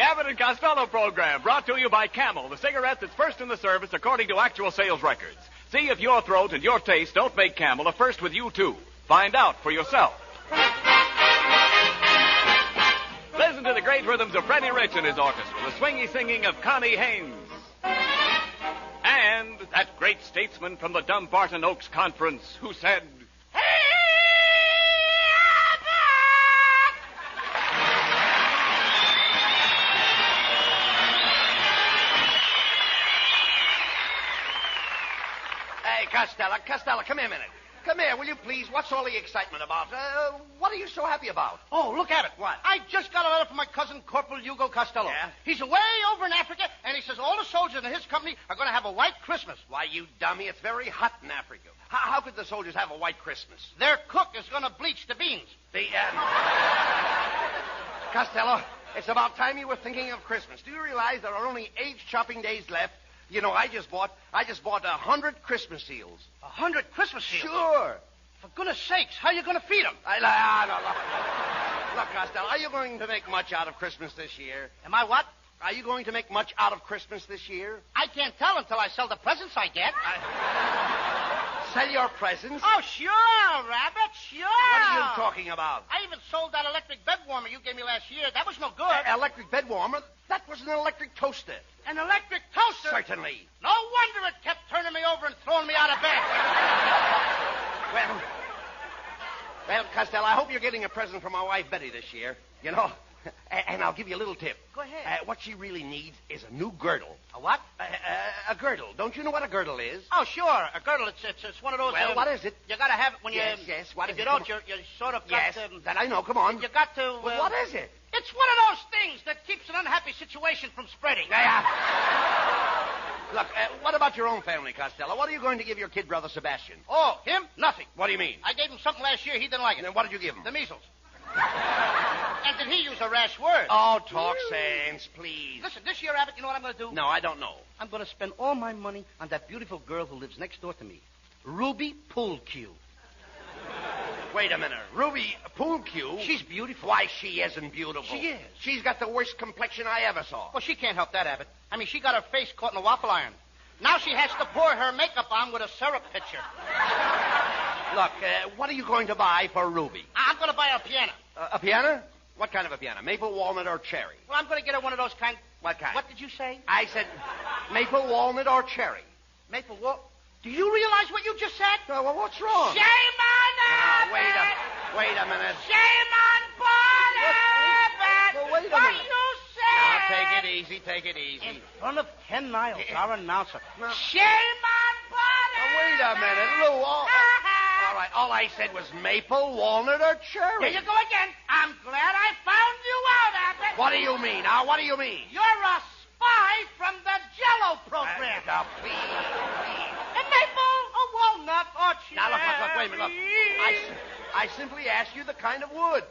Abbott and Costello program, brought to you by Camel, the cigarette that's first in the service according to actual sales records. See if your throat and your taste don't make Camel a first with you, too. Find out for yourself. Listen to the great rhythms of Freddie Rich and his orchestra, the swingy singing of Connie Haynes. And that great statesman from the Dumbarton Oaks Conference who said, Costello, come here a minute. Come here, will you please? What's all the excitement about? What are you so happy about? Oh, look at it. What? I just got a letter from my cousin, Corporal Hugo Costello. Yeah? He's away over in Africa, and he says all the soldiers in his company are going to have a white Christmas. Why, you dummy, it's very hot in Africa. How could the soldiers have a white Christmas? Their cook is going to bleach the beans. Costello, it's about time you were thinking of Christmas. Do you realize there are only 8 shopping days left? You know, I just bought 100 Christmas seals. 100 Christmas seals? Sure. For goodness sakes, how are you going to feed them? Look, Costello, are you going to make much out of Christmas this year? Am I what? Are you going to make much out of Christmas this year? I can't tell until I sell the presents I get. Sell your presents? Oh, sure, Rabbit, sure. What are you talking about? I even sold that electric bed warmer you gave me last year. That was no good. Electric bed warmer? That was an electric toaster. An electric toaster? Certainly. No wonder it kept turning me over and throwing me out of bed. Well, Costello, I hope you're getting a present from my wife, Betty, this year. You know, and I'll give you a little tip. Go ahead. What she really needs is a new girdle. A what? A girdle. Don't you know what a girdle is? Oh, sure. A girdle. It's one of those... Well, what is it? You got to have it when Yes, what if is you it? don't, you're sort of got Yes, to... that I know. Come on. You got to... Well, what is it? It's one of those things that keeps an unhappy situation from spreading. Look, what about your own family, Costello? What are you going to give your kid brother Sebastian? Oh, him? Nothing. What do you mean? I gave him something last year. He didn't like it. And then what did you give him? The measles. And did he use a rash word? Oh, talk sense, please. Listen, this year, Abbott, you know what I'm going to do? No, I don't know. I'm going to spend all my money on that beautiful girl who lives next door to me. Ruby Poolcue. Wait a minute. Ruby Poolcue? She's beautiful. Why, she isn't beautiful. She is. She's got the worst complexion I ever saw. Well, she can't help that, Abbott. I mean, she got her face caught in a waffle iron. Now she has to pour her makeup on with a syrup pitcher. Look, what are you going to buy for Ruby? I'm going to buy her a piano. A piano? What kind of a piano? Maple, walnut, or cherry? Well, I'm going to get her one of those kind... What kind? What did you say? I said maple, walnut, or cherry. Maple walnut? Do you realize what you just said? Well, what's wrong? Shame on Abbott! Wait a minute. Shame on Paul Abbott! Well, wait a what minute. you say? Now, take it easy. In front of Ken Niles, our announcer. No. Shame on Paul Now, wait a minute, Lou. All right, all I said was maple, walnut, or cherry. Here you go again. I'm glad I found you out, Abbott. What do you mean? Now, what do you mean? You're a spy from the Jell-O program. Now, please. A maple, a walnut, or cherry. Now, look, wait a minute. Look, I simply asked you the kind of wood.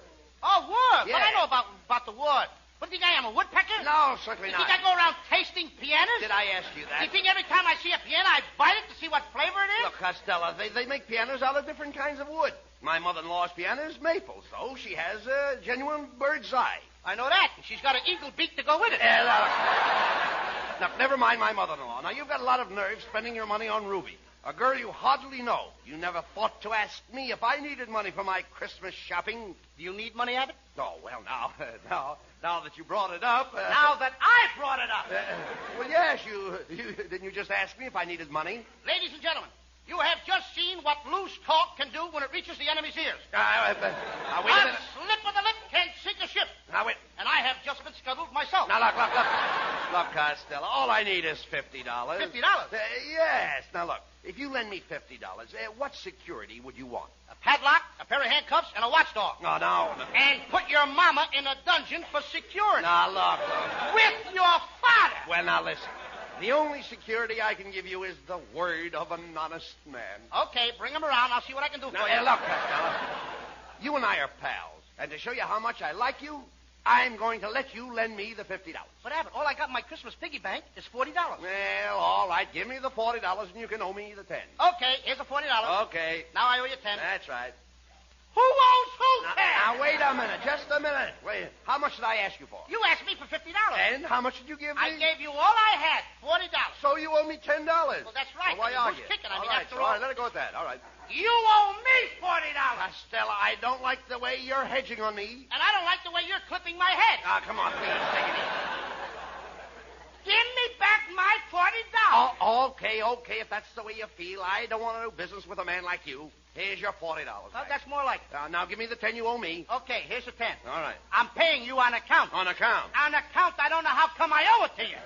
Oh, wood. Yeah. Well, I know about the wood. What do you think I am, a woodpecker? No, certainly You not. think I go around tasting pianos? Did I ask you that? You think every time I see a piano, I bite it to see what flavor it is? Look, Costello, they make pianos out of different kinds of wood. My mother-in-law's piano is maple, so she has a genuine bird's eye. I know that. And she's got an eagle beak to go with it. Look, never mind my mother-in-law. Now, you've got a lot of nerve spending your money on Ruby, a girl you hardly know. You never thought to ask me if I needed money for my Christmas shopping. Do you need money, Abbott? Oh, well, now that you brought it up... Now that I brought it up. Well, yes, didn't you just ask me if I needed money? Ladies and gentlemen, you have just seen what loose talk can do when it reaches the enemy's ears. Wait a minute. A slip of the lip can't sink a ship. Now, wait. And I have just been scuttled myself. Now, look. Look, Costello, all I need is $50. $50? Yes. Now, look, if you lend me $50, what security would you want? A padlock, a pair of handcuffs, and a watchdog. No. And put your mama in a dungeon for security. Now, look. With your father. Well, now, listen. The only security I can give you is the word of an honest man. Okay, bring him around. I'll see what I can do for you. Look, Costello, you and I are pals. And to show you how much I like you, I'm going to let you lend me the $50. But, Abbott, all I got in my Christmas piggy bank is $40. Well, all right. Give me the $40 and you can owe me the $10. Okay, here's the $40. Okay. Now I owe you $10. That's right. Who owes who, Ted? Now, wait a minute. Just a minute. Wait. How much did I ask you for? You asked me for $50. And how much did you give me? I gave you all I had, $40. So you owe me $10. Well, that's right. Well, why argue? Kicking. All right, after all. let it go at that. All right. You owe me $40. Costello, I don't like the way you're hedging on me. And I don't like the way you're clipping my head. Ah, come on, please. Take it easy. Give me back my $40. Oh, okay. If that's the way you feel. I don't want to do business with a man like you. Here's your $40. Well, that's more like it. Now, give me the 10 you owe me. Okay, here's the 10. All right. I'm paying you on account. On account. On account, I don't know how come I owe it to you.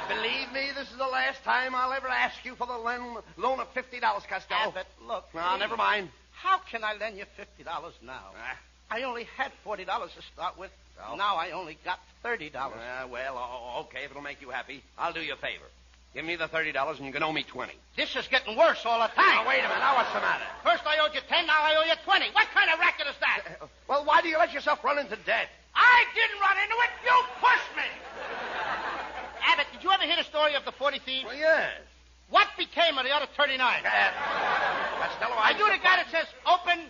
Believe me, this is the last time I'll ever ask you for the loan of $50, Costello. Abbott, look. No, never mind. How can I lend you $50 now? I only had $40 to start with. Well. Now I only got $30. Okay, if it'll make you happy, I'll do you a favor. Give me the $30 and you can owe me 20. This is getting worse all the time. Now, wait a minute. Now, what's the matter? First I owed you 10, now I owe you 20. What kind of racket is that? Well, why do you let yourself run into debt? I didn't run into it. You pushed me. Abbott, did you ever hear the story of the 40 thieves? Well, yes. What became of the other 39? Costello, I do the guy that says, open,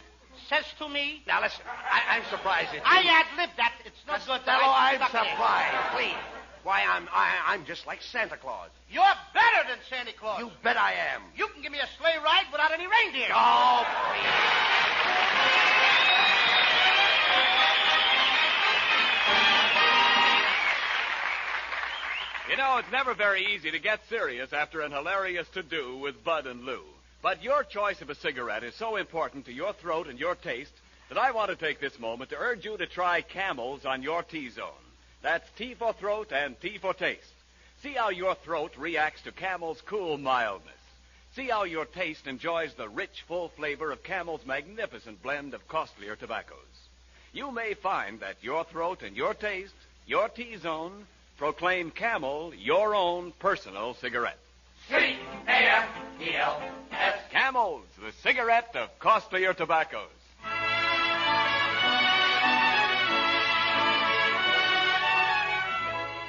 says to me. Now, listen, I'm surprised at you. I ad-libbed that. It's no good. Costello, I'm surprised. Please. Why, I'm just like Santa Claus. You're better than Santa Claus. You bet I am. You can give me a sleigh ride without any reindeer. Oh, please. You know, it's never very easy to get serious after an hilarious to-do with Bud and Lou. But your choice of a cigarette is so important to your throat and your taste that I want to take this moment to urge you to try Camels on your T-zone. That's T for throat and T for taste. See how your throat reacts to Camel's cool mildness. See how your taste enjoys the rich, full flavor of Camel's magnificent blend of costlier tobaccos. You may find that your throat and your taste, your T-zone, proclaim Camel your own personal cigarette. C-A-M-E-L-S. Camels, the cigarette of costlier tobaccos.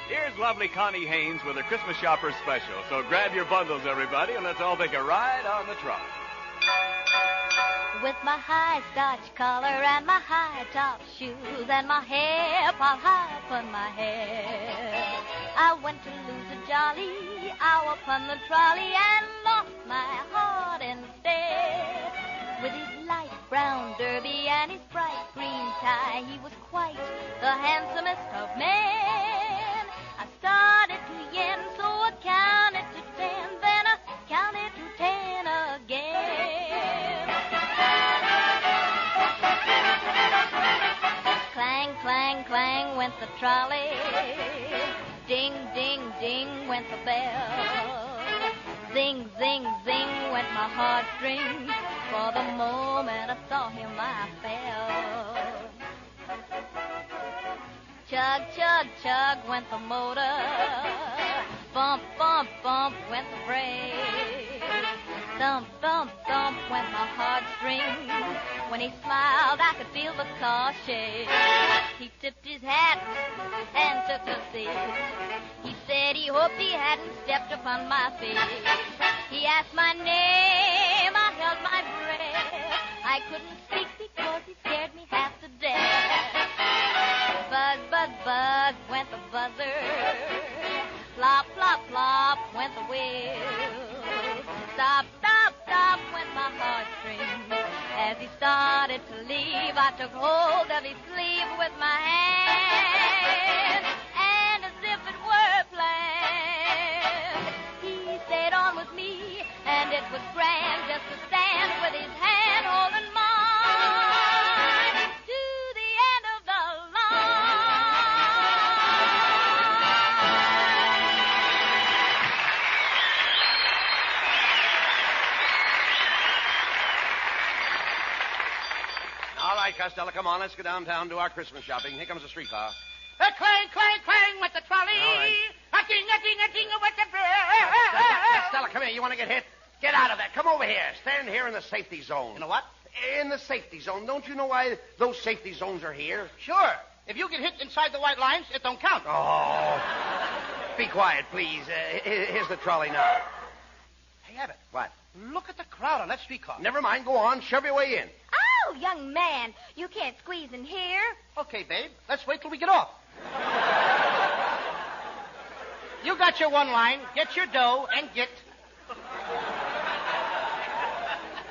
Here's lovely Connie Haynes with her Christmas Shopper Special. So grab your bundles, everybody, and let's all take a ride on the trot. With my high starch collar and my high top shoes and my hair piled high upon my head, I went to lose a jolly hour upon the trolley and lost my heart instead. With his light brown derby and his bright green tie, he was quite the handsomest of men. I started to yen, so I counted to 10, then I counted to 10 again. Clang, clang, clang went the trolley. Ding, ding, ding went the bell. Zing, zing, zing went my heartstrings. For the moment I saw him, I fell. Chug, chug, chug went the motor. Bump, bump, bump went the brake. Thump, thump, thump went my heartstrings. When he smiled, I could feel the car shake. He tipped his hat and took a seat. He said he hoped he hadn't stepped upon my feet. He asked my name, I held my breath. I couldn't speak because he scared me half to death. Buzz, buzz, buzz went the buzzer. Flop, flop, flop went the wheel. Stop, stop, stop went my heartstrings. As he started to leave, I took hold of his sleeve with my hand, and as if it were planned, he stayed on with me, and it was grand just to stand with his hand holding mine to the end of the line. All right, Costello, come on. Let's go downtown, do our Christmas shopping. Here comes the streetcar. Clang, clang, clang went the trolley. All right. A-ding, a-ding, a-ding went the Costello, come here. You want to get hit? Get out of there. Come over here. Stand here in the safety zone. You know what? In the safety zone. Don't you know why those safety zones are here? Sure. If you get hit inside the white lines, it don't count. Oh. Be quiet, please. Here's the trolley now. Hey, Abbott. What? Look at the crowd on that streetcar. Never mind. Go on. Shove your way in. Oh, Oh, young man, you can't squeeze in here. Okay, babe. Let's wait till we get off. You got your one line. Get your dough and get.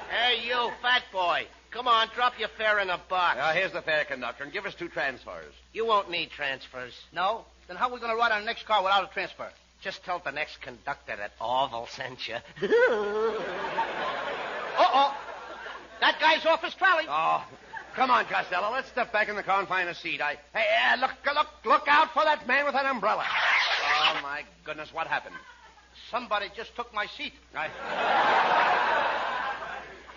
Hey, you, fat boy. Come on, drop your fare in a box. Here's the fare conductor, and give us 2 transfers. You won't need transfers. No? Then how are we going to ride on the next car without a transfer? Just tell the next conductor that Orville sent you. Uh-oh. That guy's off his trolley. Oh, come on, Costello. Let's step back in the car and find a seat. Hey, look out for that man with that umbrella. Oh, my goodness, what happened? Somebody just took my seat.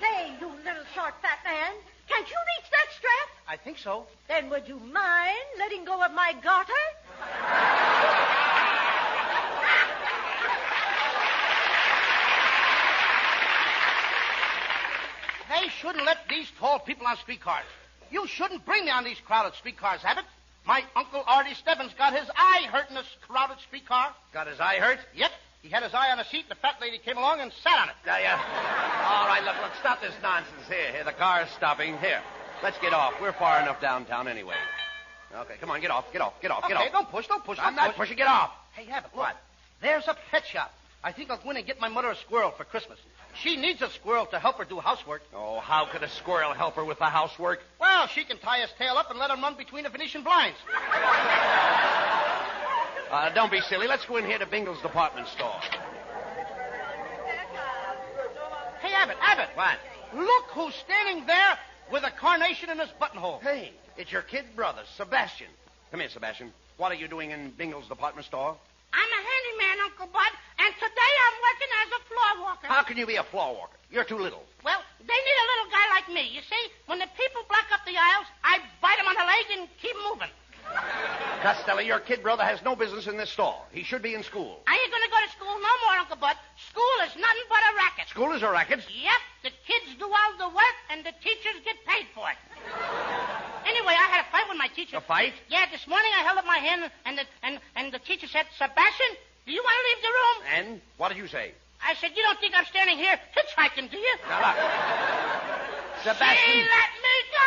Say, you little short fat man, can't you reach that strap? I think so. Then would you mind letting go of my garter? They shouldn't let these tall people on streetcars. You shouldn't bring me on these crowded streetcars, Abbott. My Uncle Artie Stebbins got his eye hurt in this crowded streetcar. Got his eye hurt? Yep. He had his eye on a seat, and the fat lady came along and sat on it. All right, look, stop this nonsense. Here, the car's stopping. Here, let's get off. We're far enough downtown anyway. Okay, come on, get off. Okay, don't push. I'm not pushing. Get off. Hey, Abbott, look. What? There's a pet shop. I think I'll go in and get my mother a squirrel for Christmas. She needs a squirrel to help her do housework. Oh, how could a squirrel help her with the housework? Well, she can tie his tail up and let him run between the Venetian blinds. Don't be silly. Let's go in here to Bingle's department store. Hey, Abbott. What? Look who's standing there with a carnation in his buttonhole. Hey, it's your kid brother, Sebastian. Come here, Sebastian. What are you doing in Bingle's department store? I'm a handyman, Uncle Bud, and today I'm working as a floor walker. How can you be a floor walker? You're too little. Well, they need a little guy like me. You see, when the people block up the aisles, I bite them on the leg and keep moving. Costello, your kid brother has no business in this store. He should be in school. I ain't going to go to school no more, Uncle Bud. School is nothing but a racket. School is a racket? Yep, the kids do all the work, and the teachers get paid for it. Anyway, I had a fight with my teacher. A fight? Yeah, this morning I held up my hand, and the teacher said, Sebastian, do you want to leave the room? And what did you say? I said, you don't think I'm standing here hitchhiking, do you? Now, look. Sebastian. She let me go!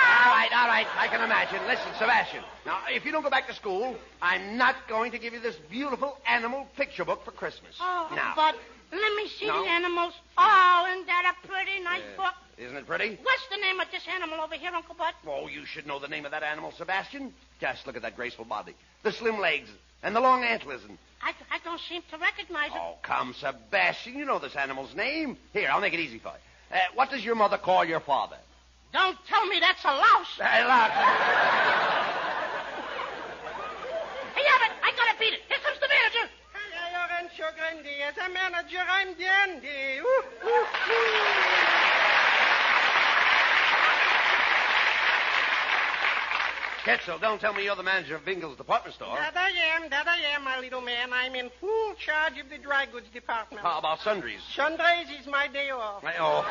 All right. I can imagine. Listen, Sebastian. Now, if you don't go back to school, I'm not going to give you this beautiful animal picture book for Christmas. Oh, now. but let me see No. the animals. Oh, isn't that a pretty nice book? Isn't it pretty? What's the name of this animal over here, Uncle Bud? Oh, you should know the name of that animal, Sebastian. Just look at that graceful body, the slim legs, and the long antlers. And I don't seem to recognize it. oh, come, Sebastian. You know this animal's name. Here, I'll make it easy for you. What does your mother call your father? Don't tell me that's a louse. Hey, look. Hey, Abbott, I gotta beat it. Here comes the manager. Rancho Grande. As a manager, I'm dandy. Quetzal, don't tell me you're the manager of Bingle's department store. That I am, my little man. I'm in full charge of the dry goods department. How about sundries? Sundays is my day off. Oh.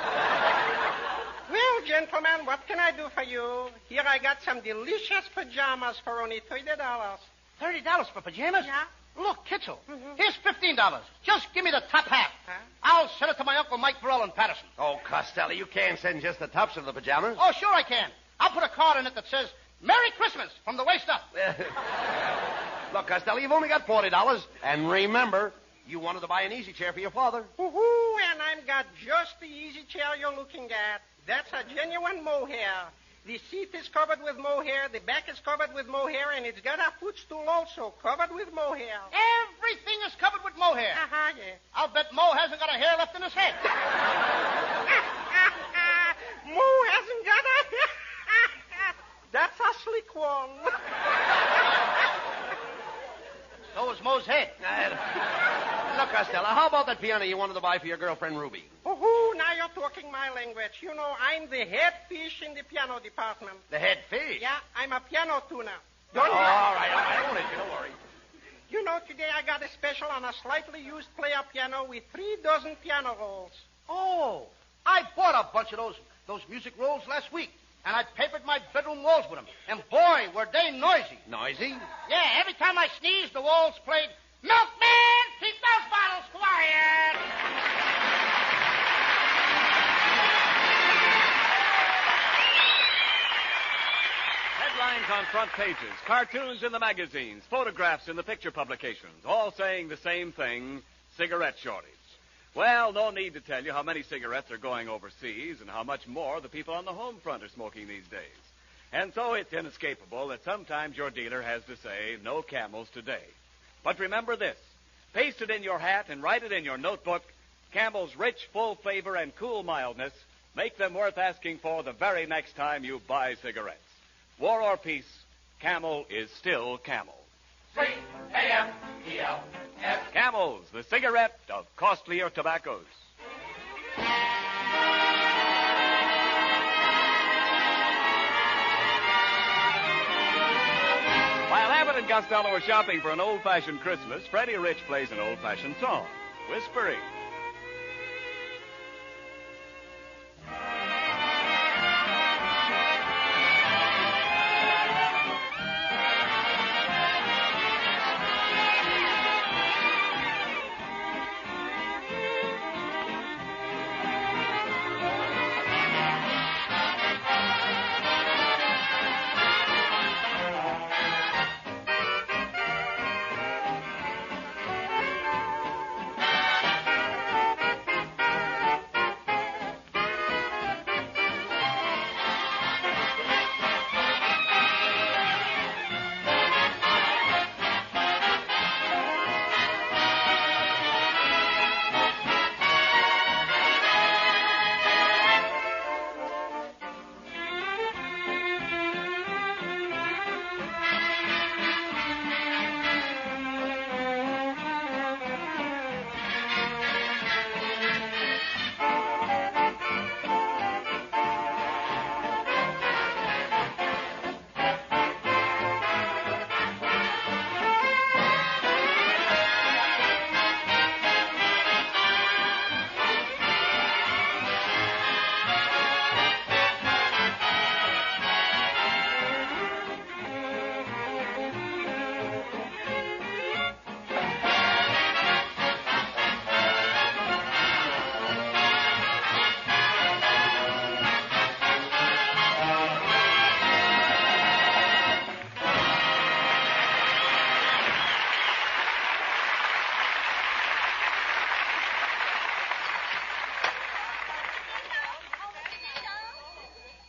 Well, gentlemen, what can I do for you? Here I got some delicious pajamas for only $30. $30 for pajamas? Yeah. Look, Kitzel, here's $15. Just give me the top half. Huh? I'll send it to my Uncle Mike Burrell in Patterson. Oh, Costello, you can't send just the tops of the pajamas. Oh, sure I can. I'll put a card in it that says, Merry Christmas from the waist up. Look, Costello, you've only got $40. And remember, you wanted to buy an easy chair for your father. Woohoo, and I've got just the easy chair you're looking at. That's a genuine mohair. The seat is covered with mohair, the back is covered with mohair, and it's got a footstool also covered with mohair. Everything is covered with mohair. Yeah. I'll bet Mo hasn't got a hair left in his head. Mo hasn't got a... That's a slick one. So is Mo's head. Look, Costello, how about that piano you wanted to buy for your girlfriend, Ruby? Woohoo, now you're talking my language. You know, I'm the head fish in the piano department. The head fish? Yeah, I'm a piano tuner. All right. I won't let you. Don't worry. You know, today I got a special on a slightly used player piano with 3 dozen piano rolls. Oh, I bought a bunch of those music rolls last week, and I papered my bedroom walls with them. And boy, were they noisy. Noisy? Yeah, every time I sneezed, the walls played, Milkman, keep those bottles quiet. on front pages, cartoons in the magazines, photographs in the picture publications, all saying the same thing, cigarette shortage. Well, no need to tell you how many cigarettes are going overseas and how much more the people on the home front are smoking these days. And so it's inescapable that sometimes your dealer has to say, no Camels today. But remember this, paste it in your hat and write it in your notebook, Camel's rich, full flavor and cool mildness make them worth asking for the very next time you buy cigarettes. War or peace, Camel is still Camel. C-A-M-E-L-S. Camels, the cigarette of costlier tobaccos. While Abbott and Costello are shopping for an old-fashioned Christmas, Freddie Rich plays an old-fashioned song, Whispering.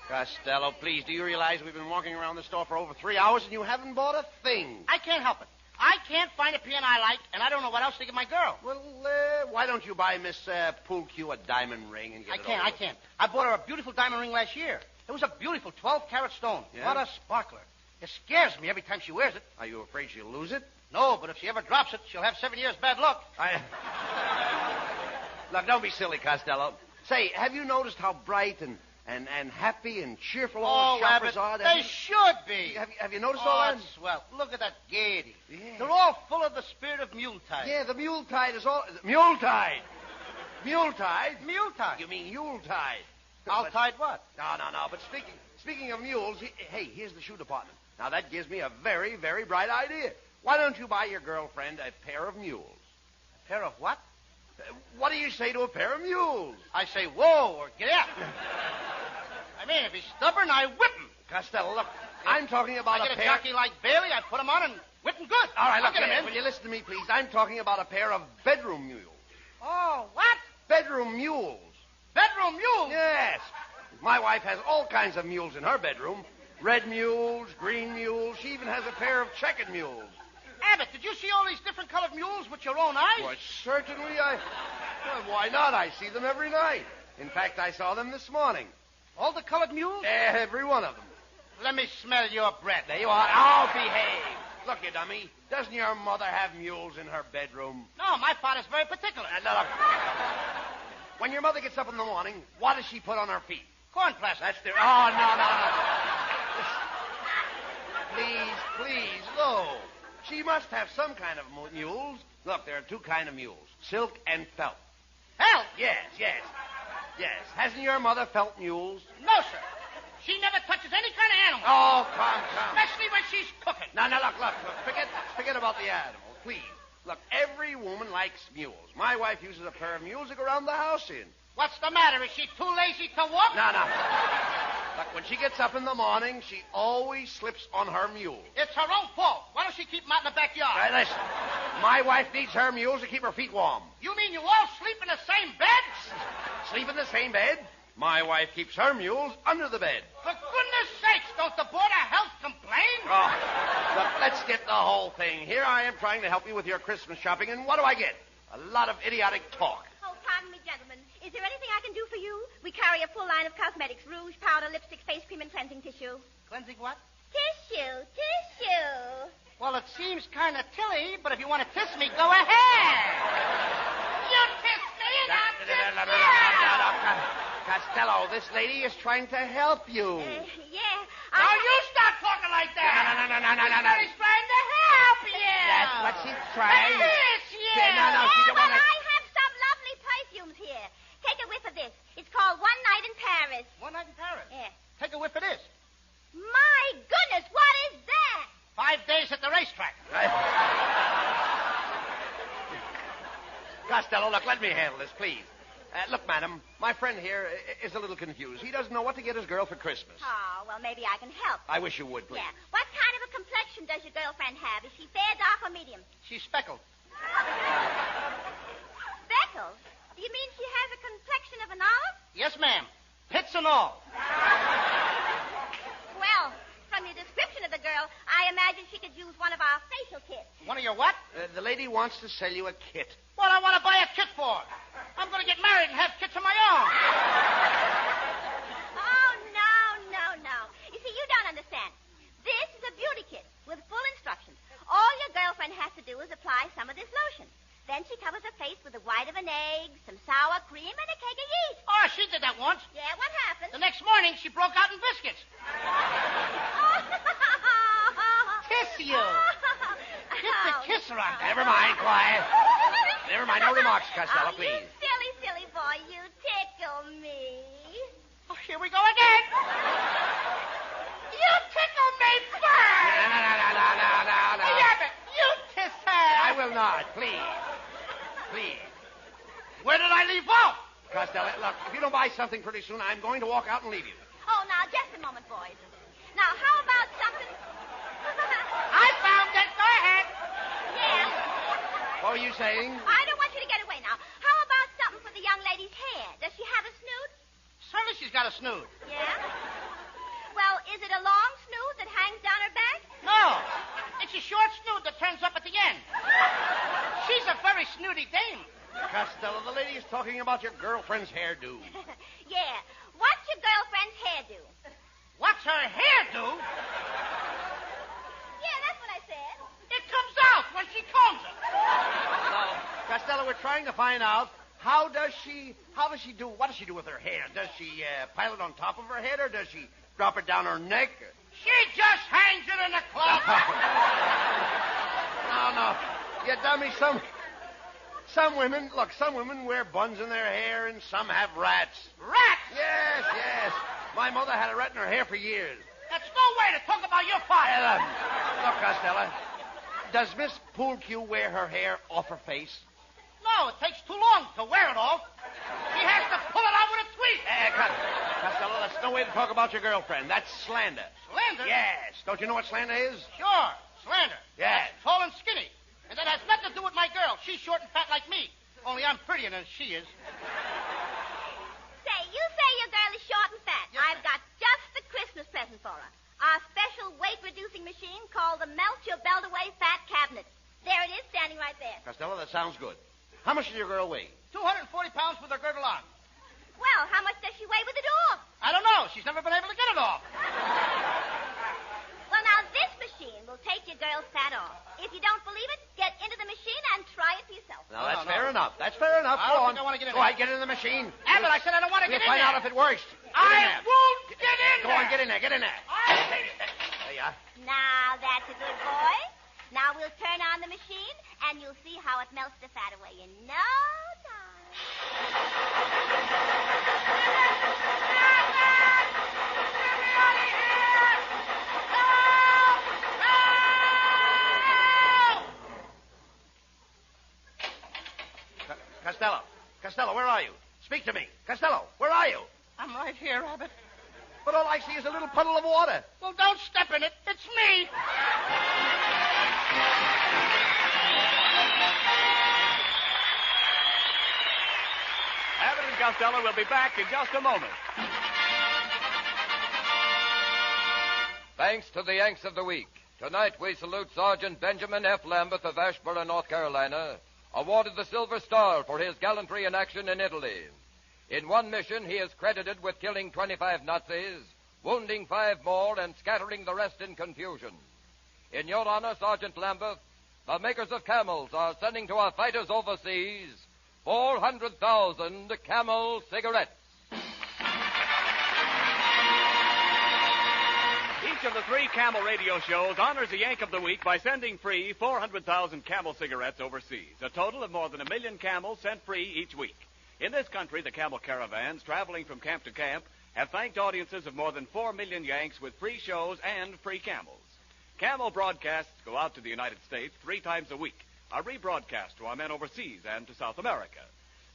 Costello, please, do you realize we've been walking around the store for over 3 hours and you haven't bought a thing? I can't help it. I can't find a piano I like, and I don't know what else to give my girl. Well, why don't you buy Miss Poolcue a diamond ring and get it over I can't. I bought her a beautiful diamond ring last year. It was a beautiful 12-carat stone. Yeah? What a sparkler. It scares me every time she wears it. Are you afraid she'll lose it? No, but if she ever drops it, she'll have 7 years bad luck. Look, don't be silly, Costello. Say, have you noticed how bright and happy and cheerful all the shoppers Abbott, are? they should be. Have you noticed all that? That's swell. Look at that gaiety. Yeah. They're all full of the spirit of Yuletide. Yeah, the Yuletide is all... Yuletide! Yuletide? Yuletide. You mean Yuletide. I'll tide what? No. But speaking of mules, hey, here's the shoe department. Now, that gives me a very, very bright idea. Why don't you buy your girlfriend a pair of mules? A pair of what? What do you say to a pair of mules? I say, whoa, or get out. I mean, if he's stubborn, I whip him. Costello, look, I'm talking about I a get pair... a jockey like Bailey, I put him on and whip him good. All right, look, get him in. will you listen to me, please? I'm talking about a pair of bedroom mules. Oh, what? Bedroom mules. Bedroom mules? Yes. My wife has all kinds of mules in her bedroom. Red mules, green mules. She even has a pair of checkered mules. Abbott, did you see all these different colored mules with your own eyes? Why, certainly Well, why not? I see them every night. In fact, I saw them this morning. All the colored mules? Every one of them. Let me smell your breath. There you are. Now behave. Look, you dummy. Doesn't your mother have mules in her bedroom? No, my father's very particular. Look. When your mother gets up in the morning, what does she put on her feet? Corn plaster. That's the... Oh, no. Please, no. She must have some kind of mules. Look, there are two kinds of mules, silk and felt. Felt? Yes. Hasn't your mother felt mules? No, sir. She never touches any kind of animal. Oh, come. Especially when she's cooking. Now, look. Forget about the animal, please. Look, every woman likes mules. My wife uses a pair of mules to go around the house in. What's the matter? Is she too lazy to walk? No. Look, when she gets up in the morning, she always slips on her mule. It's her own fault. Why don't she keep them out in the backyard? Right, listen. My wife needs her mules to keep her feet warm. You mean you all sleep in the same bed? Sleep in the same bed? My wife keeps her mules under the bed. For goodness sakes, don't the Board of Health complain? Oh, look, let's get the whole thing. Here I am trying to help you with your Christmas shopping, and what do I get? A lot of idiotic talk. Oh, pardon me, gentlemen. Is there anything I can do for you? We carry a full line of cosmetics, rouge, powder, lipstick, face cream, and cleansing tissue. Cleansing what? Tissue. Well, it seems kind of tilly, but if you want to kiss me, go ahead. You kiss me and I'll kiss you. Costello, this lady is trying to help you. Yeah. Now you stop talking like that. No. She's trying to help you. That's what she's trying. Kiss you. No, she don't Well, want to... I have some lovely perfumes here. Take a whiff of this. It's called One Night in Paris. One night in Paris. Yeah. Take a whiff of this. My goodness, what is that? 5 days at the racetrack. Costello, look, let me handle this, please. Look, madam, my friend here is a little confused. He doesn't know what to get his girl for Christmas. Oh, well, maybe I can help. I wish you would, please. Yeah. What kind of a complexion does your girlfriend have? Is she fair, dark, or medium? She's speckled. Speckled? Do you mean she has a complexion of an olive? Yes, ma'am. Pits and all. Well, from your description of the girl, I imagine she could use one of our facial kits. One of your what? The lady wants to sell you a kit. What I want to buy a kit for? I'm going to get married and have kits of my own. Oh, no. You see, you don't understand. This is a beauty kit with full instructions. All your girlfriend has to do is apply some of this lotion. Then she covers her face with the white of an egg, some sour cream, and a keg of yeast. Oh, she did that once. Yeah, what happened? The next morning, she broke out in biscuits. Kiss you. Get the kisser on that. Never mind, quiet. Never mind, no remarks, Costello, Oh, please. you silly boy, you tickle me. Oh, here we go again. You tickle me first. No. Hey, Abbott, you kiss her. I will not, please. Please. Where did I leave off? Costello, look, if you don't buy something pretty soon, I'm going to walk out and leave you. Oh, now, just a moment, boys. Now, how about something... I found it. Go ahead. Yeah. What were you saying? I don't want you to get away now. How about something for the young lady's hair? Does she have a snoot? Certainly she's got a snoot. Yeah? Well, is it a long snoot that hangs down her back? No. It's a short snoot that turns up at the end. She's a very snooty dame. Costello, the lady is talking about your girlfriend's hairdo. Yeah. What's your girlfriend's hairdo? What's her hairdo? Yeah, that's what I said. It comes out when she combs it. No, Costello, we're trying to find out what does she do with her hair? Does she pile it on top of her head, or does she drop it down her neck? She just hangs it in the closet. No. You dummy, some women wear buns in their hair, and some have rats. Rats? Yes. My mother had a rat in her hair for years. That's no way to talk about your father. Look, Costello, does Miss Poolcue wear her hair off her face? No, it takes too long to wear it off. She has to pull it out with a tweet. Costello, that's no way to talk about your girlfriend. That's slander. Slander? Yes. Don't you know what slander is? Sure, slander. Yes. That's tall and skinny. And that has nothing to do with my girl. She's short and fat like me. Only I'm prettier than she is. Say, you say your girl is short and fat. Yes, I've got just the Christmas present for her. Our special weight-reducing machine called the Melt Your Belt Away Fat Cabinet. There it is, standing right there. Costello, that sounds good. How much does your girl weigh? 240 pounds with her girdle on. Well, how much does she weigh with it off? I don't know. She's never been able to get it off. Well, now, this machine will take your girl's fat off. If you don't believe it, get into the machine and try it for yourself. Now, that's No. fair enough. That's fair enough. I Go don't on. think I wanna get in Go there. on, get in the machine. Abbott, I said I don't want to We'll get in find there. out if it works. I won't get in Go there. on, get in there. Get in there. There you are. Now, that's a good boy. Now we'll turn on the machine, and you'll see how it melts the fat away in no time. Costello, where are you? Speak to me. Costello, where are you? I'm right here, Abbott. But all I see is a little puddle of water. Well, don't step in it. It's me. Abbott and Costello will be back in just a moment. Thanks to the Yanks of the Week. Tonight we salute Sergeant Benjamin F. Lambeth of Ashboro, North Carolina, awarded the Silver Star for his gallantry in action in Italy. In one mission, he is credited with killing 25 Nazis, wounding 5 more, and scattering the rest in confusion. In your honor, Sergeant Lambeth, the makers of Camels are sending to our fighters overseas 400,000 Camel cigarettes. Each of the 3 Camel radio shows honors the Yank of the Week by sending free 400,000 Camel cigarettes overseas. A total of more than 1 million Camels sent free each week. In this country, the Camel caravans traveling from camp to camp have thanked audiences of more than 4 million Yanks with free shows and free Camels. Camel broadcasts go out to the United States 3 times a week, are rebroadcast to our men overseas and to South America.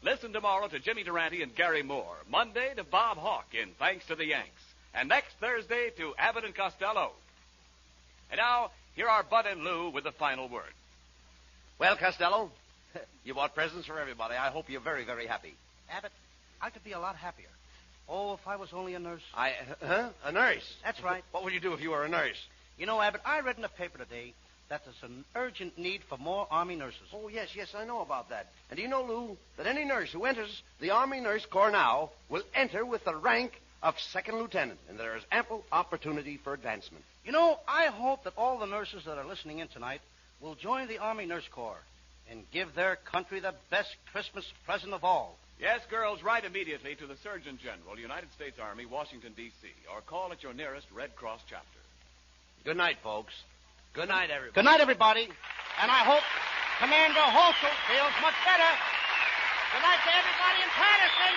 Listen tomorrow to Jimmy Durante and Gary Moore, Monday to Bob Hawke in Thanks to the Yanks, and next Thursday to Abbott and Costello. And now, here are Bud and Lou with the final word. Well, Costello, you bought presents for everybody. I hope you're very, very happy. Abbott, I could be a lot happier. Oh, if I was only a nurse. A nurse? That's right. What would you do if you were a nurse? You know, Abbott, I read in the paper today that there's an urgent need for more Army nurses. Oh, yes, I know about that. And do you know, Lou, that any nurse who enters the Army Nurse Corps now will enter with the rank of second lieutenant, and there is ample opportunity for advancement. You know, I hope that all the nurses that are listening in tonight will join the Army Nurse Corps and give their country the best Christmas present of all. Yes, girls, write immediately to the Surgeon General, United States Army, Washington, D.C., or call at your nearest Red Cross chapter. Good night, folks. Good night, everybody. Good night, everybody. And I hope Commander Holsel feels much better. Good night to everybody in Patterson.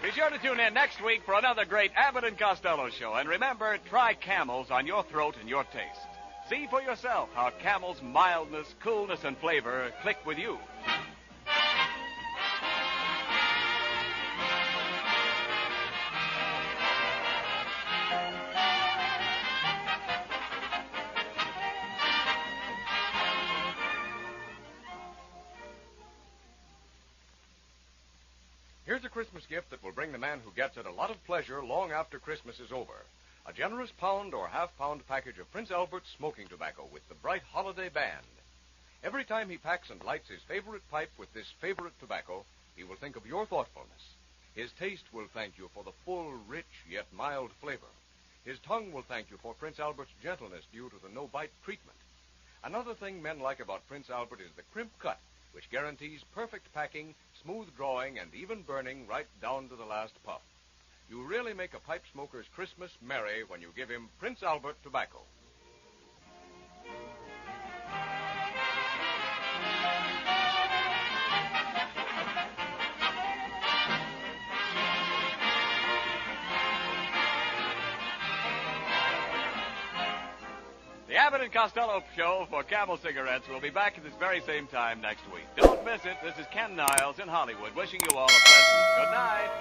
Be sure to tune in next week for another great Abbott and Costello show. And remember, try Camels on your throat and your taste. See for yourself how Camel's mildness, coolness, and flavor click with you. Here's a Christmas gift that will bring the man who gets it a lot of pleasure long after Christmas is over. A generous pound or half-pound package of Prince Albert's smoking tobacco with the bright holiday band. Every time he packs and lights his favorite pipe with this favorite tobacco, he will think of your thoughtfulness. His taste will thank you for the full, rich, yet mild flavor. His tongue will thank you for Prince Albert's gentleness due to the no-bite treatment. Another thing men like about Prince Albert is the crimp cut, which guarantees perfect packing, smooth drawing, and even burning right down to the last puff. You really make a pipe smoker's Christmas merry when you give him Prince Albert tobacco. The Abbott and Costello show for Camel cigarettes will be back at this very same time next week. Don't miss it. This is Ken Niles in Hollywood wishing you all a pleasant good night.